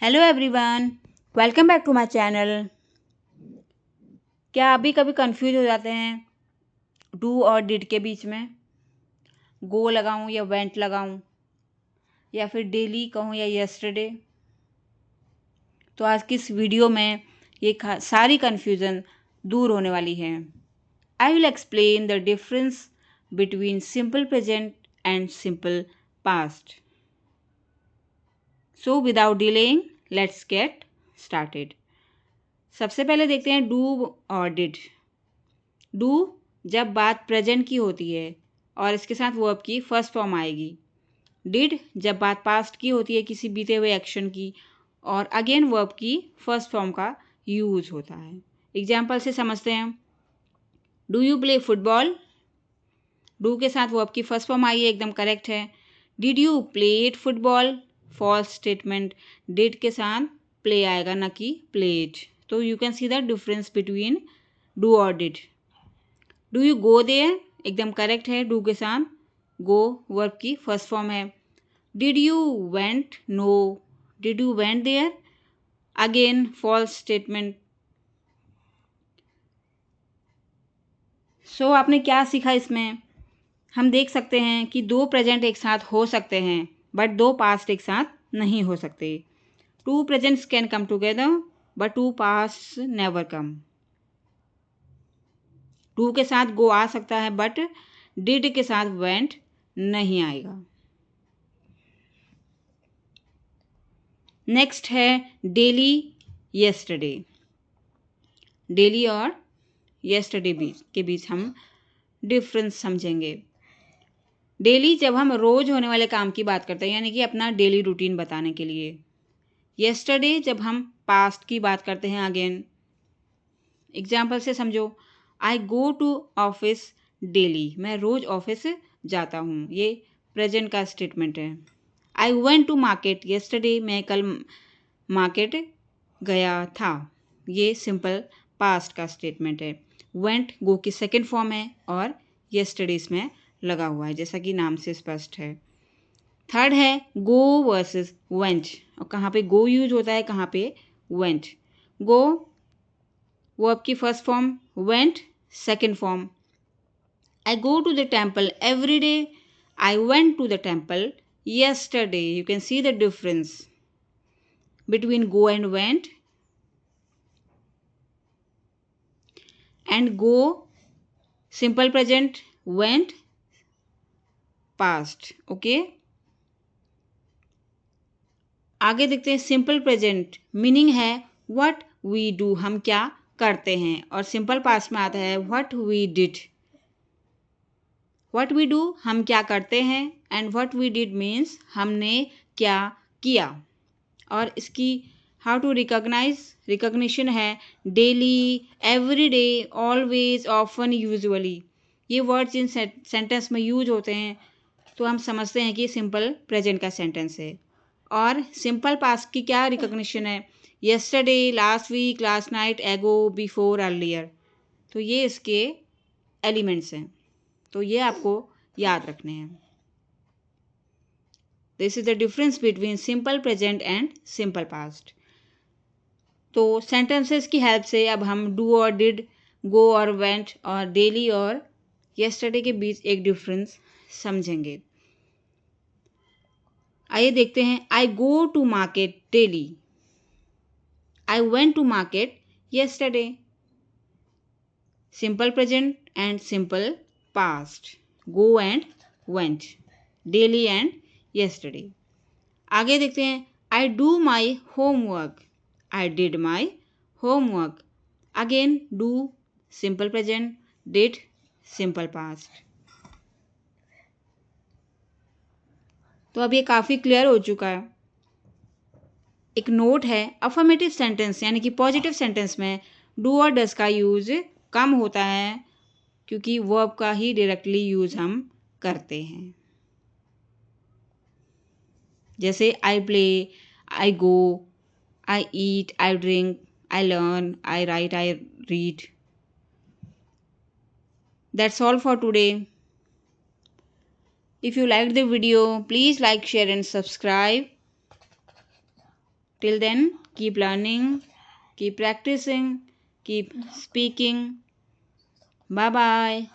Hello everyone, welcome back to my channel. क्या आप भी कभी कंफ्यूज हो जाते हैं डू और डिड के बीच में? गो लगाऊं या वेंट लगाऊं, या फिर डेली कहूं या यस्टरडे? तो आज की इस वीडियो में ये सारी कन्फ्यूज़न दूर होने वाली है। I will explain the difference between simple present and simple past. So without delaying let's get started. सबसे पहले देखते हैं डू और डिड। डू जब बात प्रेजेंट की होती है और इसके साथ वर्ब की फर्स्ट फॉर्म आएगी। डिड जब बात पास्ट की होती है किसी बीते हुए एक्शन की और अगेन वर्ब की फर्स्ट फॉर्म का यूज होता है। एग्जाम्पल से समझते हैं। Do you play football? Do के साथ वर्ब की फर्स्ट फॉर्म आई है, एकदम करेक्ट है। Did you played football? False statement. Did के साथ प्ले आएगा, ना कि प्लेड। तो you can see the difference between do और did. Do you go there? एकदम करेक्ट है, डू के साथ गो वर्ब की फर्स्ट फॉर्म है। Did you went? No. Did you went there? Again false statement. So आपने क्या सीखा इसमें? हम देख सकते हैं कि दो प्रेजेंट एक साथ हो सकते हैं बट दो पास्ट एक साथ नहीं हो सकते। Two presents can come together but two past never come. To के साथ गो आ सकता है बट डिड के साथ वेंट नहीं आएगा। नेक्स्ट है डेली यस्टरडे। डेली और यस्टरडे के बीच हम डिफरेंस समझेंगे। डेली जब हम रोज होने वाले काम की बात करते हैं, यानी कि अपना डेली रूटीन बताने के लिए। यस्टरडे जब हम पास्ट की बात करते हैं अगेन। एग्जाम्पल से समझो। आई गो टू ऑफिस डेली। मैं रोज ऑफिस जाता हूँ, ये प्रेजेंट का स्टेटमेंट है। I went to market yesterday. मैं कल मार्केट गया था, ये सिंपल पास्ट का स्टेटमेंट है। वेंट गो की सेकेंड फॉर्म है और यस्टरडे इसमें लगा हुआ है, जैसा कि नाम से स्पष्ट है। थर्ड है गो वर्सेस वेंट। और कहाँ पे गो यूज होता है, कहाँ पे वेंट। गो वर्ब की first form, went second form. I go to the temple every day. I went to the temple yesterday. You can see the difference between go and went. And go simple present, went past. Okay, आगे देखते हैं simple present. Meaning है what we do, हम क्या करते हैं। और simple past में आता है what we did. What we do हम क्या करते हैं, and what we did means हमने क्या किया। और इसकी हाउ टू रिकॉग्नाइज, रिकॉग्निशन है daily, every day, always, often, usually. ये वर्ड्स इन सेंटेंस में यूज होते हैं तो हम समझते हैं कि सिंपल प्रेजेंट का सेंटेंस है। और सिंपल पास्ट की क्या रिकॉग्निशन है? Yesterday, last week, last night, ago, before, earlier. तो ये इसके एलिमेंट्स हैं, तो ये आपको याद रखने हैं। This is the difference between simple present and simple past. तो सेंटेंसेस की हेल्प से अब हम डू और डिड, गो और वेंट और डेली और यस्टरडे के बीच एक डिफरेंस समझेंगे। आइए देखते हैं। I go to market daily. I went to market yesterday. Simple present and simple past, go and went, daily and yesterday. आगे देखते हैं। I do my homework. I did my homework. Again do simple present, did simple past. तो अब ये काफ़ी clear हो चुका है। एक नोट है, अफर्मेटिव सेंटेंस यानी कि पॉजिटिव सेंटेंस में डू और डज का यूज कम होता है क्योंकि वर्ब का ही डायरेक्टली यूज हम करते हैं। जैसे I play, I go, I eat, I drink, I learn, I right, I read. That's all for today. If you liked the video, please like, share and subscribe. Till then, keep learning, keep practicing, keep speaking. Bye bye.